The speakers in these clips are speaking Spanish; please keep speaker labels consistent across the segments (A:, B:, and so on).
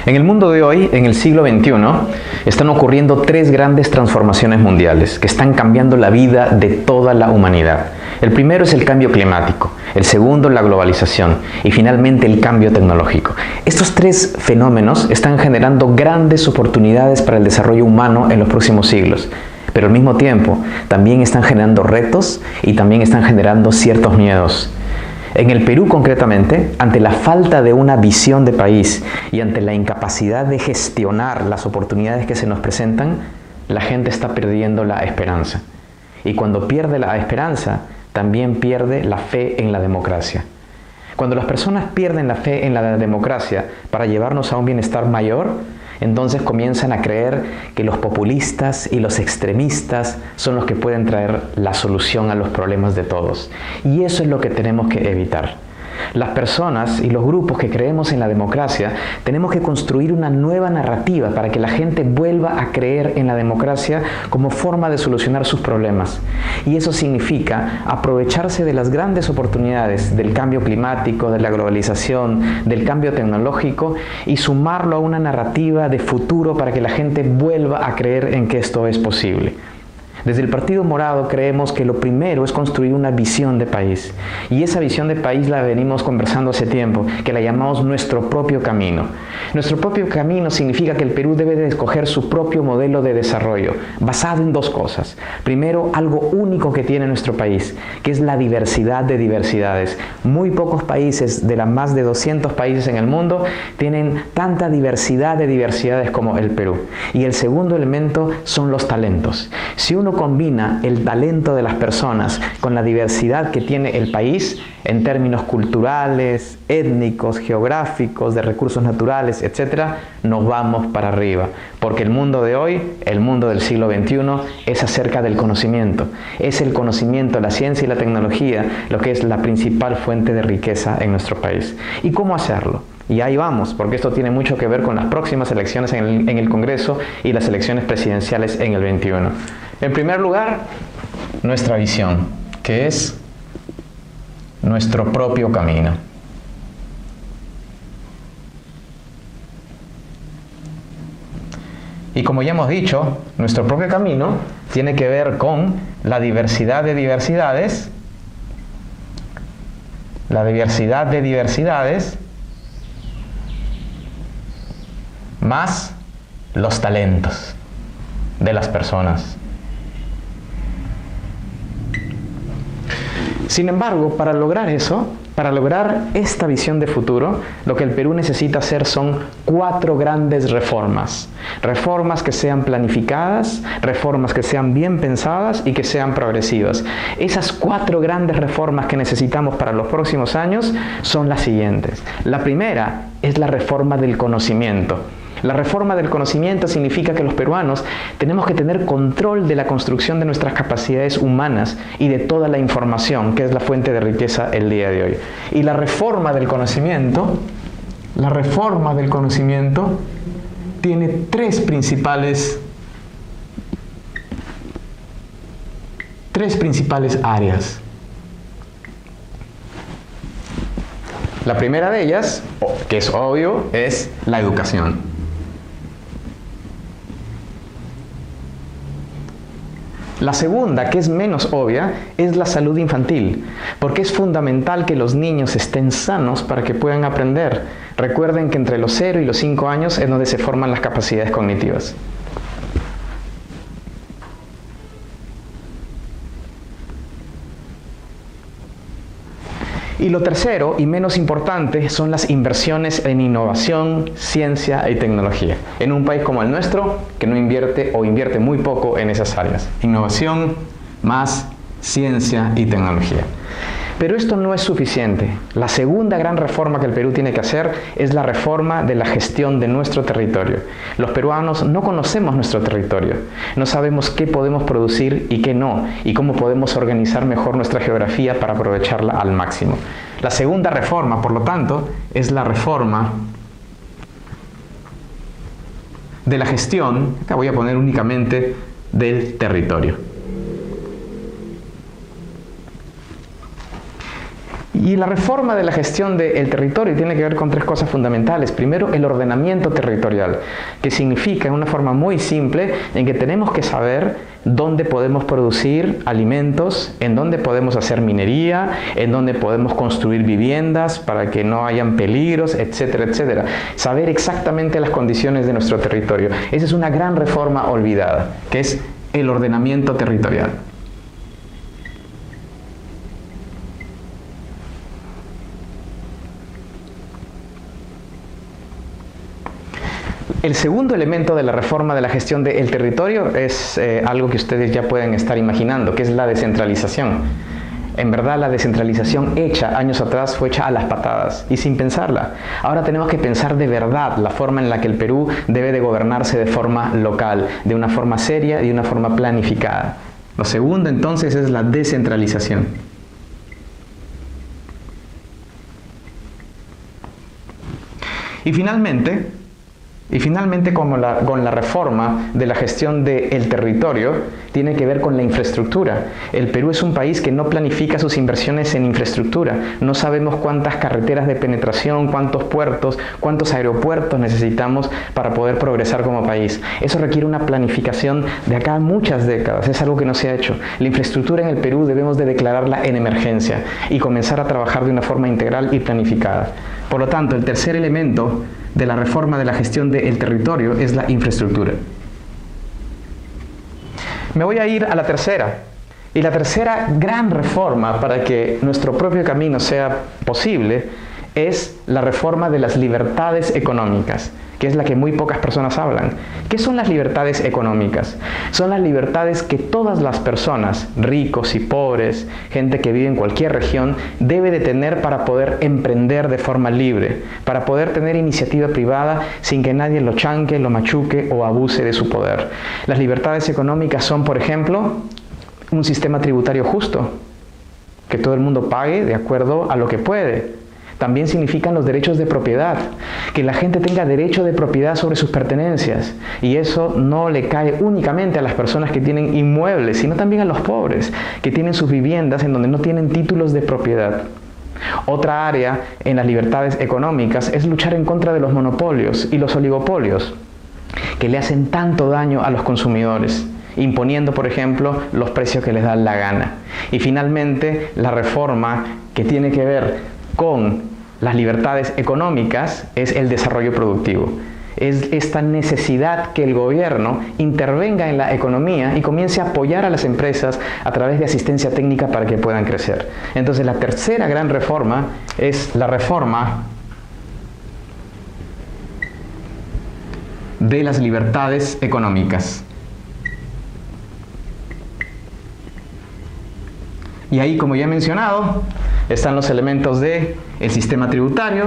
A: En el mundo de hoy, en el siglo XXI, están ocurriendo tres grandes transformaciones mundiales que están cambiando la vida de toda la humanidad. El primero es el cambio climático, el segundo la globalización y finalmente el cambio tecnológico. Estos tres fenómenos están generando grandes oportunidades para el desarrollo humano en los próximos siglos, pero al mismo tiempo también están generando retos y también están generando ciertos miedos. En el Perú concretamente, ante la falta de una visión de país y ante la incapacidad de gestionar las oportunidades que se nos presentan, la gente está perdiendo la esperanza. Y cuando pierde la esperanza, también pierde la fe en la democracia. Cuando las personas pierden la fe en la democracia para llevarnos a un bienestar mayor, entonces comienzan a creer que los populistas y los extremistas son los que pueden traer la solución a los problemas de todos. Y eso es lo que tenemos que evitar. Las personas y los grupos que creemos en la democracia tenemos que construir una nueva narrativa para que la gente vuelva a creer en la democracia como forma de solucionar sus problemas. Y eso significa aprovecharse de las grandes oportunidades del cambio climático, de la globalización, del cambio tecnológico y sumarlo a una narrativa de futuro para que la gente vuelva a creer en que esto es posible. Desde el Partido Morado creemos que lo primero es construir una visión de país. Y esa visión de país la venimos conversando hace tiempo, que la llamamos nuestro propio camino. Nuestro propio camino significa que el Perú debe de escoger su propio modelo de desarrollo, basado en dos cosas. Primero, algo único que tiene nuestro país, que es la diversidad de diversidades. Muy pocos países, de las más de 200 países en el mundo, tienen tanta diversidad de diversidades como el Perú. Y el segundo elemento son los talentos. Si uno combina el talento de las personas con la diversidad que tiene el país en términos culturales, étnicos, geográficos, de recursos naturales, etc., nos vamos para arriba. Porque el mundo de hoy, el mundo del siglo XXI, es acerca del conocimiento. Es el conocimiento, la ciencia y la tecnología lo que es la principal fuente de riqueza en nuestro país. ¿Y cómo hacerlo? Y ahí vamos, porque esto tiene mucho que ver con las próximas elecciones en el Congreso y las elecciones presidenciales en el 21. En primer lugar, nuestra visión, que es nuestro propio camino. Y como ya hemos dicho, nuestro propio camino tiene que ver con la diversidad de diversidades, más los talentos de las personas. Sin embargo, para lograr eso, para lograr esta visión de futuro, lo que el Perú necesita hacer son 4 grandes reformas. Reformas que sean planificadas, reformas que sean bien pensadas y que sean progresivas. Esas 4 grandes reformas que necesitamos para los próximos años son las siguientes. La primera es la reforma del conocimiento. La reforma del conocimiento significa que los peruanos tenemos que tener control de la construcción de nuestras capacidades humanas y de toda la información, que es la fuente de riqueza el día de hoy. Y la reforma del conocimiento tiene 3 principales áreas. La primera de ellas, que es obvio, es la educación. La segunda, que es menos obvia, es la salud infantil, porque es fundamental que los niños estén sanos para que puedan aprender. Recuerden que entre los 0 y los 5 años es donde se forman las capacidades cognitivas. Y lo tercero, y menos importante, son las inversiones en innovación, ciencia y tecnología. En un país como el nuestro, que no invierte o invierte muy poco en esas áreas. Innovación más ciencia y tecnología. Pero esto no es suficiente. La segunda gran reforma que el Perú tiene que hacer es la reforma de la gestión de nuestro territorio. Los peruanos no conocemos nuestro territorio, no sabemos qué podemos producir y qué no, y cómo podemos organizar mejor nuestra geografía para aprovecharla al máximo. La segunda reforma, por lo tanto, es la reforma de la gestión, acá voy a poner únicamente del territorio. Y la reforma de la gestión del territorio tiene que ver con tres cosas fundamentales. Primero, el ordenamiento territorial, que significa en una forma muy simple en que tenemos que saber dónde podemos producir alimentos, en dónde podemos hacer minería, en dónde podemos construir viviendas para que no hayan peligros, etcétera, etcétera. Saber exactamente las condiciones de nuestro territorio. Esa es una gran reforma olvidada, que es el ordenamiento territorial. El segundo elemento de la reforma de la gestión del territorio es algo que ustedes ya pueden estar imaginando, que es la descentralización. En verdad, la descentralización hecha años atrás fue hecha a las patadas y sin pensarla. Ahora tenemos que pensar de verdad la forma en la que el Perú debe de gobernarse de forma local, de una forma seria y de una forma planificada. Lo segundo, entonces, es la descentralización. Y finalmente, con la reforma de la gestión del territorio, tiene que ver con la infraestructura. El Perú es un país que no planifica sus inversiones en infraestructura. No sabemos cuántas carreteras de penetración, cuántos puertos, cuántos aeropuertos necesitamos para poder progresar como país. Eso requiere una planificación de acá a muchas décadas. Es algo que no se ha hecho. La infraestructura en el Perú debemos de declararla en emergencia y comenzar a trabajar de una forma integral y planificada. Por lo tanto, el tercer elemento de la reforma de la gestión del territorio es la infraestructura. Me voy a ir a la tercera. Y la tercera gran reforma para que nuestro propio camino sea posible es la reforma de las libertades económicas, que es la que muy pocas personas hablan. ¿Qué son las libertades económicas? Son las libertades que todas las personas, ricos y pobres, gente que vive en cualquier región, debe de tener para poder emprender de forma libre, para poder tener iniciativa privada sin que nadie lo chanque, lo machuque o abuse de su poder. Las libertades económicas son, por ejemplo, un sistema tributario justo, que todo el mundo pague de acuerdo a lo que puede. También significan los derechos de propiedad, que la gente tenga derecho de propiedad sobre sus pertenencias, y eso no le cae únicamente a las personas que tienen inmuebles, sino también a los pobres, que tienen sus viviendas en donde no tienen títulos de propiedad. Otra área en las libertades económicas es luchar en contra de los monopolios y los oligopolios, que le hacen tanto daño a los consumidores, imponiendo, por ejemplo, los precios que les dan la gana. Y finalmente, la reforma que tiene que ver con las libertades económicas es el desarrollo productivo. Es esta necesidad que el gobierno intervenga en la economía y comience a apoyar a las empresas a través de asistencia técnica para que puedan crecer. Entonces, la tercera gran reforma es la reforma de las libertades económicas. Y ahí, como ya he mencionado, están los elementos del sistema tributario,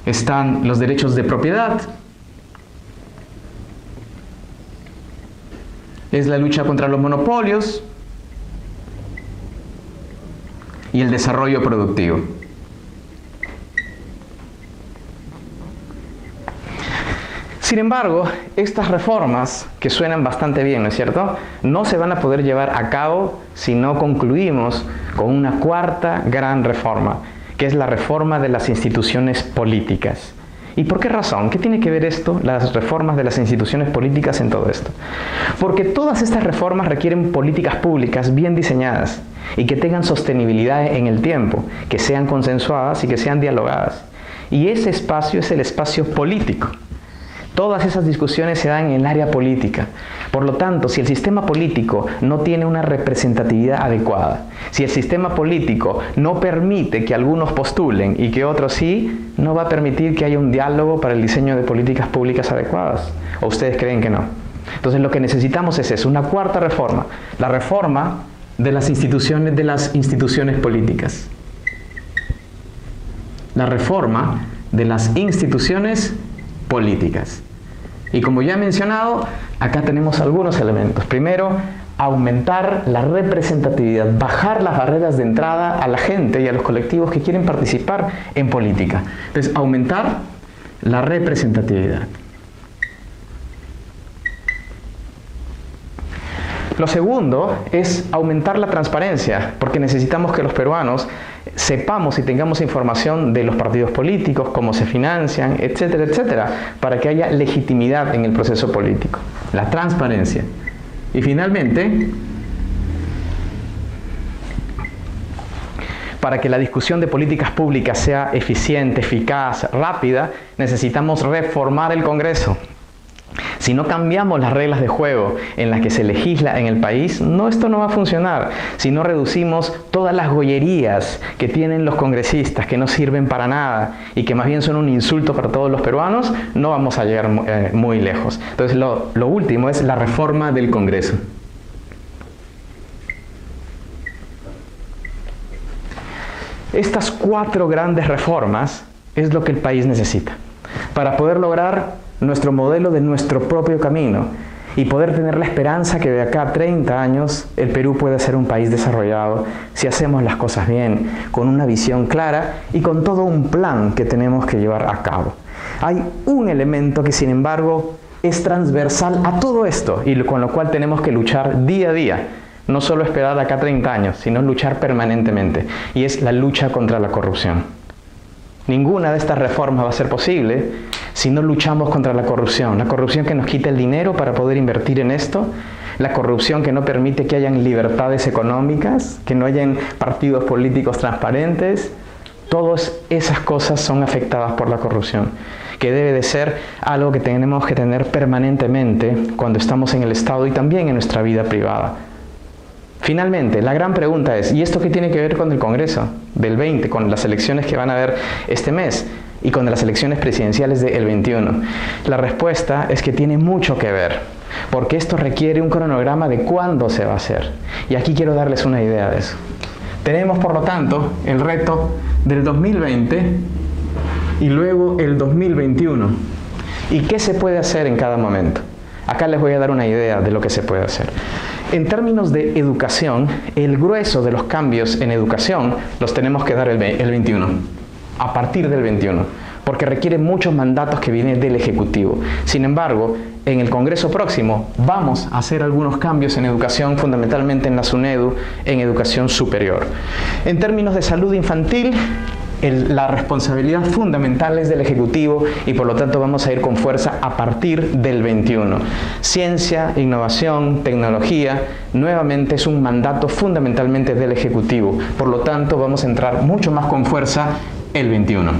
A: están los derechos de propiedad, es la lucha contra los monopolios y el desarrollo productivo. Sin embargo, estas reformas, que suenan bastante bien, ¿no es cierto?, no se van a poder llevar a cabo si no concluimos con una cuarta gran reforma, que es la reforma de las instituciones políticas. ¿Y por qué razón? ¿Qué tiene que ver esto, las reformas de las instituciones políticas, en todo esto? Porque todas estas reformas requieren políticas públicas bien diseñadas y que tengan sostenibilidad en el tiempo, que sean consensuadas y que sean dialogadas. Y ese espacio es el espacio político. Todas esas discusiones se dan en el área política. Por lo tanto, si el sistema político no tiene una representatividad adecuada, si el sistema político no permite que algunos postulen y que otros sí, no va a permitir que haya un diálogo para el diseño de políticas públicas adecuadas. ¿O ustedes creen que no? Entonces, lo que necesitamos es eso, una cuarta reforma, la reforma de las instituciones políticas. La reforma de las instituciones políticas. Y como ya he mencionado, acá tenemos algunos elementos. Primero, aumentar la representatividad, bajar las barreras de entrada a la gente y a los colectivos que quieren participar en política. Entonces, aumentar la representatividad. Lo segundo es aumentar la transparencia, porque necesitamos que los peruanos sepamos y tengamos información de los partidos políticos, cómo se financian, etcétera, etcétera, para que haya legitimidad en el proceso político. La transparencia. Y finalmente, para que la discusión de políticas públicas sea eficiente, eficaz, rápida, necesitamos reformar el Congreso. Si no cambiamos las reglas de juego en las que se legisla en el país, esto no va a funcionar. Si no reducimos todas las gollerías que tienen los congresistas, que no sirven para nada y que más bien son un insulto para todos los peruanos, no vamos a llegar muy lejos. Entonces, lo último es la reforma del Congreso. Estas 4 grandes reformas es lo que el país necesita para poder lograr nuestro modelo de nuestro propio camino y poder tener la esperanza que de acá a 30 años el Perú pueda ser un país desarrollado si hacemos las cosas bien, con una visión clara y con todo un plan que tenemos que llevar a cabo. Hay un elemento que, sin embargo, es transversal a todo esto y con lo cual tenemos que luchar día a día. No solo esperar de acá a 30 años, sino luchar permanentemente, y es la lucha contra la corrupción. Ninguna de estas reformas va a ser posible si no luchamos contra la corrupción que nos quita el dinero para poder invertir en esto, la corrupción que no permite que hayan libertades económicas, que no hayan partidos políticos transparentes. Todas esas cosas son afectadas por la corrupción, que debe de ser algo que tenemos que tener permanentemente cuando estamos en el Estado y también en nuestra vida privada. Finalmente, la gran pregunta es, ¿y esto qué tiene que ver con el Congreso del 20, con las elecciones que van a haber este mes y con las elecciones presidenciales del 21? La respuesta es que tiene mucho que ver, porque esto requiere un cronograma de cuándo se va a hacer. Y aquí quiero darles una idea de eso. Tenemos, por lo tanto, el reto del 2020 y luego el 2021. ¿Y qué se puede hacer en cada momento? Acá les voy a dar una idea de lo que se puede hacer. En términos de educación, el grueso de los cambios en educación los tenemos que dar el 21, a partir del 21, porque requiere muchos mandatos que vienen del Ejecutivo. Sin embargo, en el Congreso próximo vamos a hacer algunos cambios en educación, fundamentalmente en la SUNEDU, en educación superior. En términos de salud infantil, la responsabilidad fundamental es del Ejecutivo y por lo tanto vamos a ir con fuerza a partir del 21. Ciencia, innovación, tecnología, nuevamente es un mandato fundamentalmente del Ejecutivo. Por lo tanto vamos a entrar mucho más con fuerza el 21.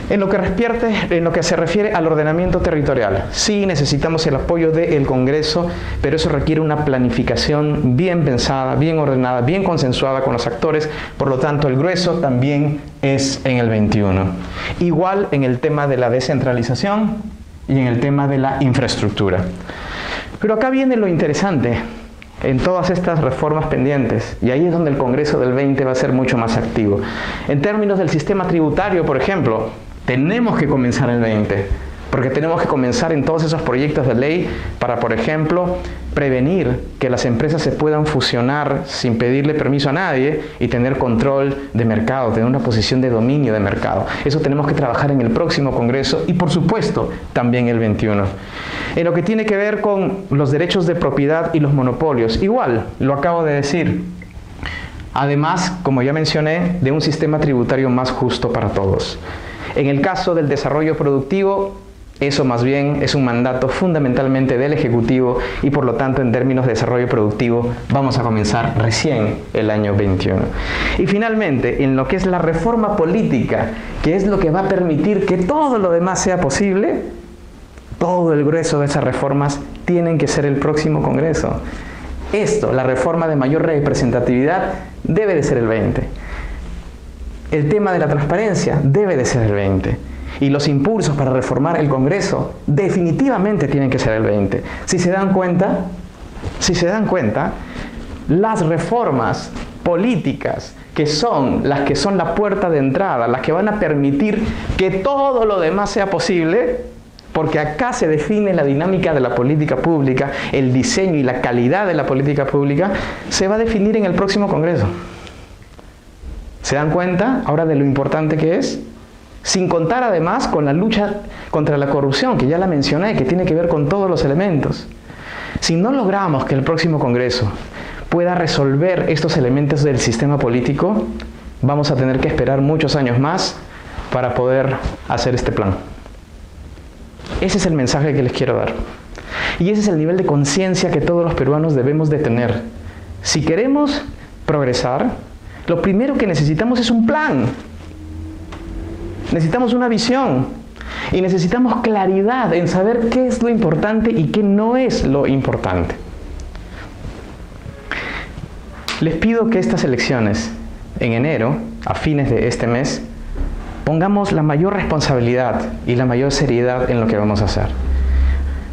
A: En lo que se refiere al ordenamiento territorial, sí necesitamos el apoyo del Congreso, pero eso requiere una planificación bien pensada, bien ordenada, bien consensuada con los actores. Por lo tanto, el grueso también es en el 21. Igual en el tema de la descentralización y en el tema de la infraestructura. Pero acá viene lo interesante en todas estas reformas pendientes, y ahí es donde el Congreso del 20 va a ser mucho más activo. En términos del sistema tributario, por ejemplo, tenemos que comenzar el 20, porque tenemos que comenzar en todos esos proyectos de ley para, por ejemplo, prevenir que las empresas se puedan fusionar sin pedirle permiso a nadie y tener control de mercado, tener una posición de dominio de mercado. Eso tenemos que trabajar en el próximo Congreso y, por supuesto, también el 21. En lo que tiene que ver con los derechos de propiedad y los monopolios, igual, lo acabo de decir. Además, como ya mencioné, de un sistema tributario más justo para todos. En el caso del desarrollo productivo, eso más bien es un mandato fundamentalmente del Ejecutivo y por lo tanto en términos de desarrollo productivo vamos a comenzar recién el año 21. Y finalmente, en lo que es la reforma política, que es lo que va a permitir que todo lo demás sea posible, todo el grueso de esas reformas tienen que ser el próximo Congreso. La reforma de mayor representatividad, debe de ser el 20. El tema de la transparencia debe de ser el 20. Y los impulsos para reformar el Congreso definitivamente tienen que ser el 20. Si se dan cuenta, las reformas políticas que son la puerta de entrada, las que van a permitir que todo lo demás sea posible, porque acá se define la dinámica de la política pública, el diseño y la calidad de la política pública, se va a definir en el próximo Congreso. ¿Se dan cuenta ahora de lo importante que es? Sin contar además con la lucha contra la corrupción, que ya la mencioné, que tiene que ver con todos los elementos. Si no logramos que el próximo Congreso pueda resolver estos elementos del sistema político, vamos a tener que esperar muchos años más para poder hacer este plan. Ese es el mensaje que les quiero dar. Y ese es el nivel de conciencia que todos los peruanos debemos de tener. Si queremos progresar, lo primero que necesitamos es un plan. Necesitamos una visión. Y necesitamos claridad en saber qué es lo importante y qué no es lo importante. Les pido que estas elecciones, en enero, a fines de este mes, pongamos la mayor responsabilidad y la mayor seriedad en lo que vamos a hacer.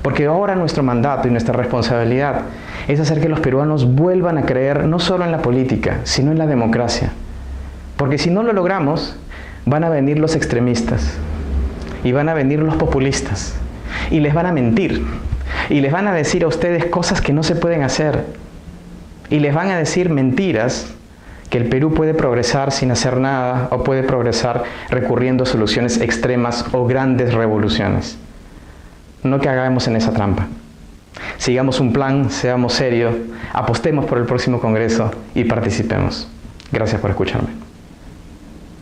A: Porque ahora nuestro mandato y nuestra responsabilidad es hacer que los peruanos vuelvan a creer no solo en la política, sino en la democracia. Porque si no lo logramos, van a venir los extremistas y van a venir los populistas y les van a mentir y les van a decir a ustedes cosas que no se pueden hacer y les van a decir mentiras que el Perú puede progresar sin hacer nada o puede progresar recurriendo a soluciones extremas o grandes revoluciones. No caigamos en esa trampa. Sigamos un plan, seamos serios, apostemos por el próximo Congreso y participemos. Gracias por escucharme.